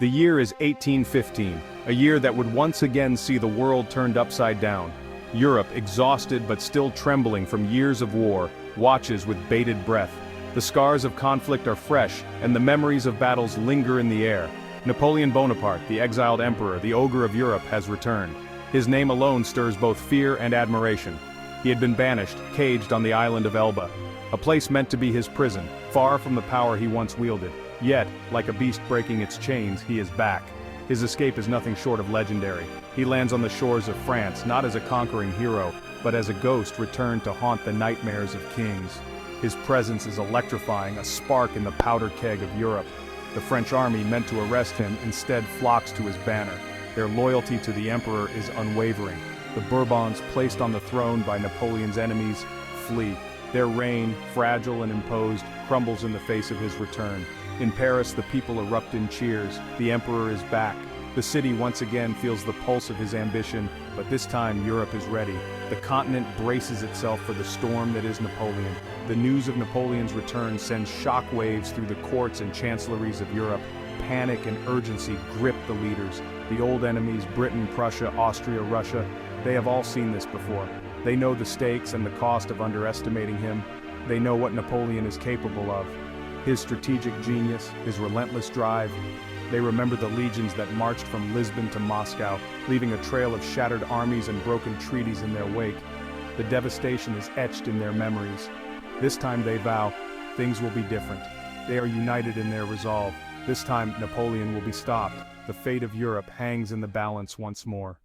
The year is 1815, a year that would once again see the world turned upside down. Europe, exhausted but still trembling from years of war, watches with bated breath. The scars of conflict are fresh, and the memories of battles linger in the air. Napoleon Bonaparte, the exiled emperor, the ogre of Europe, has returned. His name alone stirs both fear and admiration. He had been banished, caged on the island of Elba, a place meant to be his prison, far from the power he once wielded. Yet, like a beast breaking its chains, he is back. His escape is nothing short of legendary. He lands on the shores of France, not as a conquering hero, but as a ghost returned to haunt the nightmares of kings. His presence is electrifying, a spark in the powder keg of Europe. The French army meant to arrest him instead flocks to his banner. Their loyalty to the emperor is unwavering. The Bourbons, placed on the throne by Napoleon's enemies, flee. Their reign, fragile and imposed, crumbles in the face of his return. In Paris, the people erupt in cheers. The emperor is back. The city once again feels the pulse of his ambition, but this time Europe is ready. The continent braces itself for the storm that is Napoleon. The news of Napoleon's return sends shockwaves through the courts and chancelleries of Europe. Panic and urgency grip the leaders. The old enemies, Britain, Prussia, Austria, Russia, they have all seen this before. They know the stakes and the cost of underestimating him. They know what Napoleon is capable of. His strategic genius, his relentless drive. They remember the legions that marched from Lisbon to Moscow, leaving a trail of shattered armies and broken treaties in their wake. The devastation is etched in their memories. This time they vow, things will be different. They are united in their resolve. This time Napoleon will be stopped. The fate of Europe hangs in the balance once more.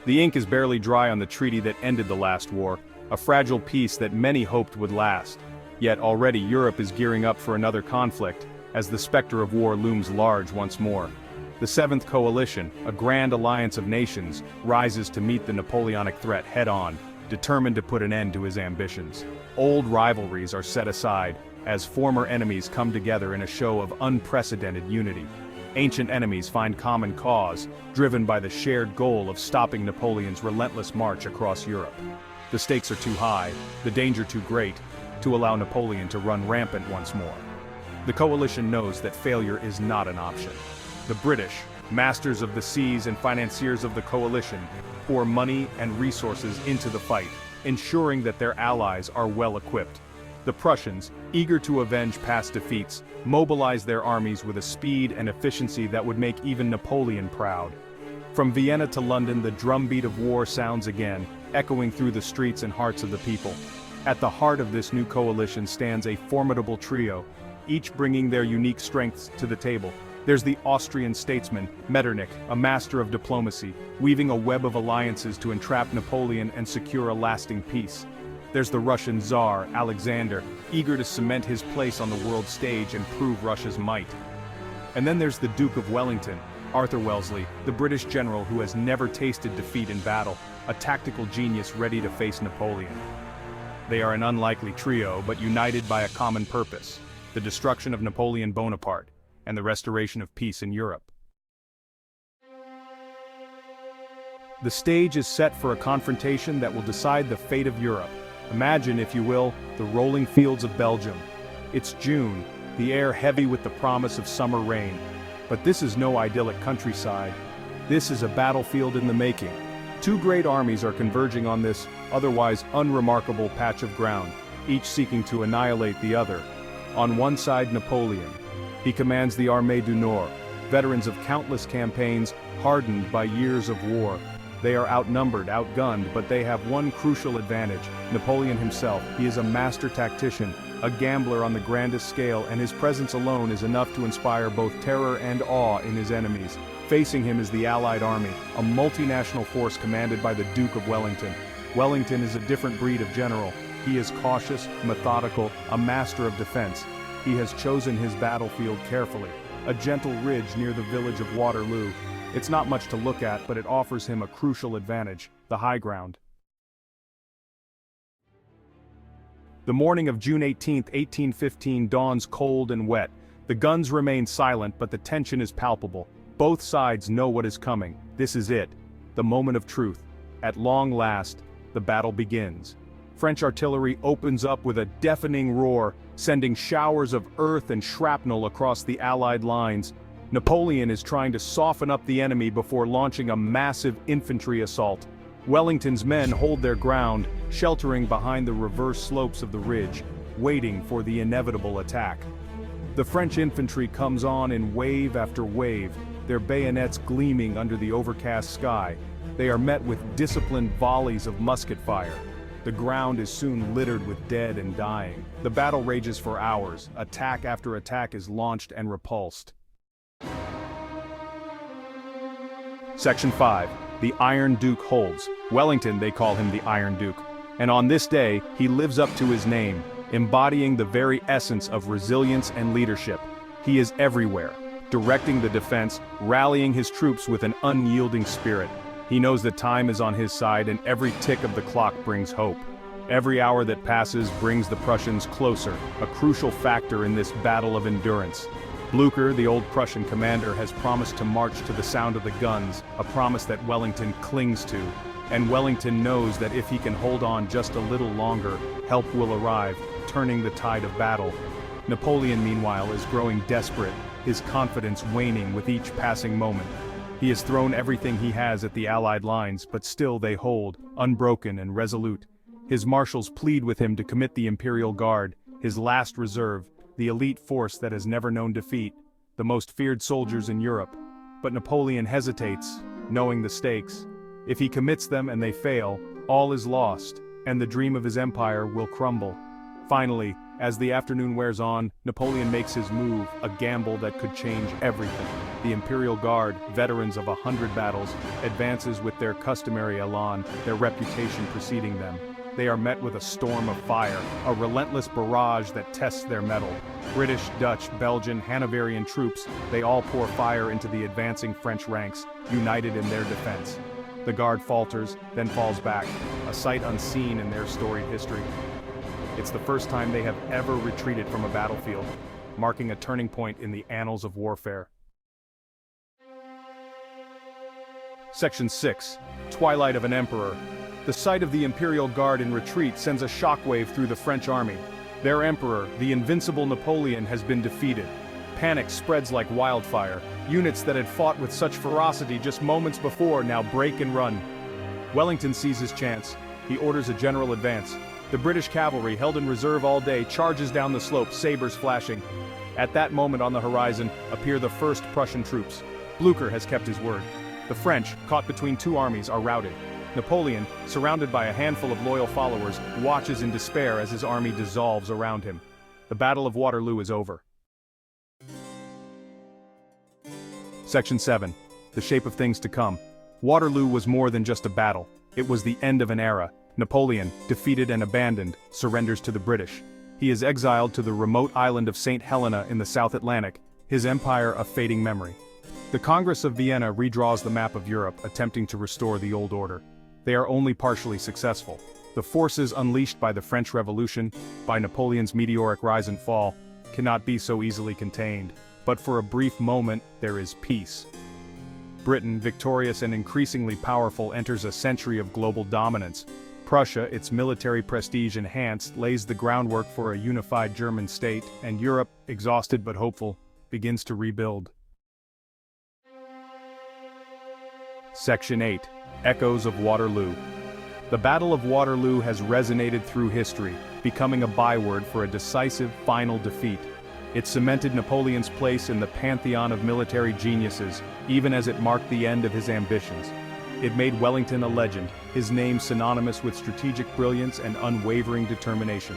The ink is barely dry on the treaty that ended the last war, a fragile peace that many hoped would last. Yet already Europe is gearing up for another conflict, as the specter of war looms large once more. The Seventh Coalition, a grand alliance of nations, rises to meet the Napoleonic threat head-on, determined to put an end to his ambitions. Old rivalries are set aside, as former enemies come together in a show of unprecedented unity. Ancient enemies find common cause, driven by the shared goal of stopping Napoleon's relentless march across Europe. The stakes are too high, the danger too great, to allow Napoleon to run rampant once more. The coalition knows that failure is not an option. The British, masters of the seas and financiers of the coalition, pour money and resources into the fight, ensuring that their allies are well equipped. The Prussians, eager to avenge past defeats, mobilize their armies with a speed and efficiency that would make even Napoleon proud. From Vienna to London, the drumbeat of war sounds again, echoing through the streets and hearts of the people. At the heart of this new coalition stands a formidable trio, each bringing their unique strengths to the table. There's the Austrian statesman, Metternich, a master of diplomacy, weaving a web of alliances to entrap Napoleon and secure a lasting peace. There's the Russian Tsar Alexander, eager to cement his place on the world stage and prove Russia's might. And then there's the Duke of Wellington, Arthur Wellesley, the British general who has never tasted defeat in battle, a tactical genius ready to face Napoleon. They are an unlikely trio, but united by a common purpose: the destruction of Napoleon Bonaparte and the restoration of peace in Europe. The stage is set for a confrontation that will decide the fate of Europe. Imagine, if you will, the rolling fields of Belgium. It's June, the air heavy with the promise of summer rain. But this is no idyllic countryside. This is a battlefield in the making. Two great armies are converging on this otherwise unremarkable patch of ground, each seeking to annihilate the other. On one side, Napoleon. He commands the Armée du Nord, veterans of countless campaigns, hardened by years of war. They are outnumbered, outgunned, but they have one crucial advantage: Napoleon himself. He is a master tactician, a gambler on the grandest scale, and his presence alone is enough to inspire both terror and awe in his enemies. Facing him is the Allied army, a multinational force commanded by the Duke of Wellington. Wellington is a different breed of general. He is cautious, methodical, a master of defense. He has chosen his battlefield carefully, a gentle ridge near the village of Waterloo. It's not much to look at, but it offers him a crucial advantage: the high ground. The morning of June 18, 1815 dawns cold and wet. The guns remain silent, but the tension is palpable. Both sides know what is coming. This is it, the moment of truth. At long last, the battle begins. French artillery opens up with a deafening roar, sending showers of earth and shrapnel across the Allied lines. Napoleon is trying to soften up the enemy before launching a massive infantry assault. Wellington's men hold their ground, sheltering behind the reverse slopes of the ridge, waiting for the inevitable attack. The French infantry comes on in wave after wave, their bayonets gleaming under the overcast sky. They are met with disciplined volleys of musket fire. The ground is soon littered with dead and dying. The battle rages for hours. Attack after attack is launched and repulsed. Section 5. The Iron Duke holds. Wellington, they call him the Iron Duke. And on this day, he lives up to his name, embodying the very essence of resilience and leadership. He is everywhere, directing the defense, rallying his troops with an unyielding spirit. He knows that time is on his side and every tick of the clock brings hope. Every hour that passes brings the Prussians closer, a crucial factor in this battle of endurance. Blücher, the old Prussian commander, has promised to march to the sound of the guns, a promise that Wellington clings to. And Wellington knows that if he can hold on just a little longer, help will arrive, turning the tide of battle. Napoleon, meanwhile, is growing desperate, his confidence waning with each passing moment. He has thrown everything he has at the Allied lines, but still they hold, unbroken and resolute. His marshals plead with him to commit the Imperial Guard, his last reserve, the elite force that has never known defeat, the most feared soldiers in Europe. But Napoleon hesitates, knowing the stakes. If he commits them and they fail, all is lost, and the dream of his empire will crumble. Finally, as the afternoon wears on, Napoleon makes his move, a gamble that could change everything. The Imperial Guard, veterans of 100 battles, advances with their customary elan, their reputation preceding them. They are met with a storm of fire, a relentless barrage that tests their mettle. British, Dutch, Belgian, Hanoverian troops, they all pour fire into the advancing French ranks, united in their defense. The Guard falters, then falls back, a sight unseen in their storied history. It's the first time they have ever retreated from a battlefield, marking a turning point in the annals of warfare. Section 6. Twilight of an Emperor. The sight of the Imperial Guard in retreat sends a shockwave through the French army. Their emperor, the invincible Napoleon, has been defeated. Panic spreads like wildfire. Units that had fought with such ferocity just moments before now break and run. Wellington sees his chance. He orders a general advance. The British cavalry, held in reserve all day, charges down the slope, sabers flashing. At that moment on the horizon appear the first Prussian troops. Blücher has kept his word. The French, caught between two armies, are routed. Napoleon, surrounded by a handful of loyal followers, watches in despair as his army dissolves around him. The Battle of Waterloo is over. Section 7. The shape of things to come. Waterloo was more than just a battle. It was the end of an era. Napoleon, defeated and abandoned, surrenders to the British. He is exiled to the remote island of St. Helena in the South Atlantic, his empire a fading memory. The Congress of Vienna redraws the map of Europe, attempting to restore the old order. They are only partially successful. The forces unleashed by the French Revolution, by Napoleon's meteoric rise and fall, cannot be so easily contained. But for a brief moment, there is peace. Britain, victorious and increasingly powerful, enters a century of global dominance. Prussia, its military prestige enhanced, lays the groundwork for a unified German state, and Europe, exhausted but hopeful, begins to rebuild. Section 8. Echoes of Waterloo. The Battle of Waterloo has resonated through history, becoming a byword for a decisive, final defeat. It cemented Napoleon's place in the pantheon of military geniuses, even as it marked the end of his ambitions. It made Wellington a legend, his name synonymous with strategic brilliance and unwavering determination.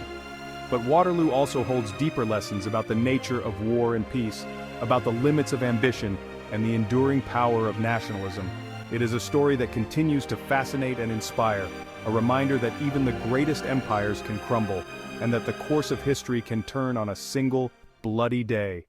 But Waterloo also holds deeper lessons about the nature of war and peace, about the limits of ambition, and the enduring power of nationalism. It is a story that continues to fascinate and inspire, a reminder that even the greatest empires can crumble, and that the course of history can turn on a single, bloody day.